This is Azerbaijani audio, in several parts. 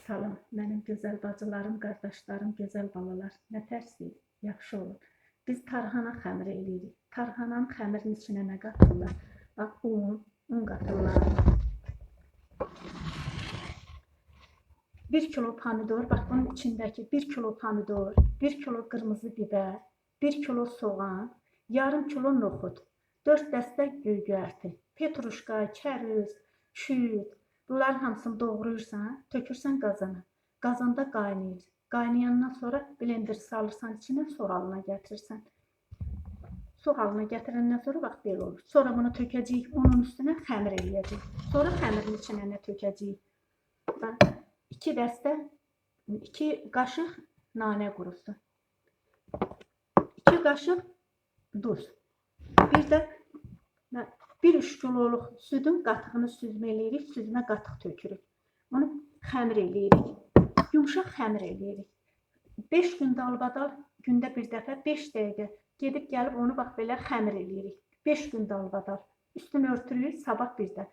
Salam, mənim gözəl bacılarım, qardaşlarım, gözəl balalar. Nə tərsi, yaxşı olur. Biz tarhana xəmiri eləyirik. Tarhananın xəmirin içinə nə qatırlar? Bax, un qatırlar. 1 kilo pomidor, bax bunun içindəki 1 kilo pomidor, 1 kilo qırmızı biber, 1 kilo soğan, yarım kilo noxud, 4 dəstə göygərti, petruşka, kərüz, şüyüd. Bunların hamısını doğrayırsan, tökürsən qazana. Qazanda qaynayır. Qaynayandan sonra blender salırsan içinə, su halına gətirirsən. Su halına gətirəndən sonra bax belə olur. Sonra bunu tökəcəyik, onun üstünə xəmir eləyəcəyik. Sonra xəmirin içinə nə tökəcəyik? 2 qaşıq nanə qurusu, 2 qaşıq duz, bir də 1-3 kiloluq südün qatığını süzmə eləyirik, süzmə qatıq tökürük. Onu xəmir eləyirik, yumuşaq xəmir eləyirik. 5 gün dalbadal, gündə bir dəfə 5 dəqiqə gedib gəlib onu bax belə xəmir eləyirik. 5 gün dalbadal. Üstünü örtürük, sabah bir də.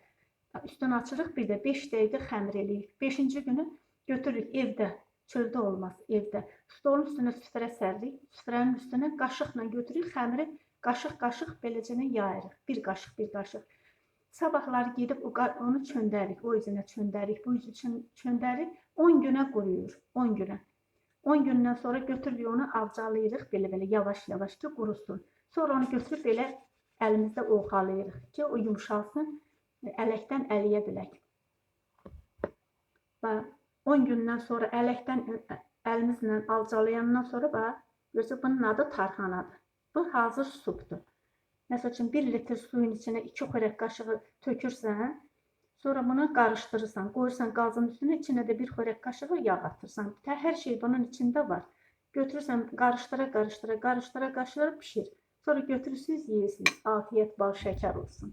Üstünü açırıq, bir də 5 dəqiqə xəmir eləyirik. 5-ci günü götürürük evdə, çöldə olmaz, evdə. Stolun üstünə süfrə səririk, süfrənin üstünə qaşıqla götürürük, xəmiri qaşıq-qaşıq beləcənə yayırıq. Bir qaşıq. Sabahları gedib onu çöndərik, o üzünə çöndərik, bu üzünə çöndərik, 10 günə quruyur, 10 günə. 10 gündən sonra götürürük onu avcalayırıq, belə-belə yavaş-yavaş ki, qurusun. Sonra onu götürüb belə əlimizdə oxalayırıq ki, o yumuşalsın, ələkdən əliyə bilək. 10 gündən sonra ələkdən əlimizlə avcalayandan sonra bunun adı tarhanadır. Bu hazır supdur. Məsəl üçün 1 litr suyun içinə 2 xörək qaşığı tökürsən, sonra bunu qarışdırırsan, qoyursan qazın üstünə, içinə də 1 xörək qaşığı yağ atırsan. Hər şey bunun içində var. Götürürsən, qarışdıra-qarışdıra pişir. Sonra götürürsünüz, yeyirsiniz. Afiyet, bal, şəkər olsun.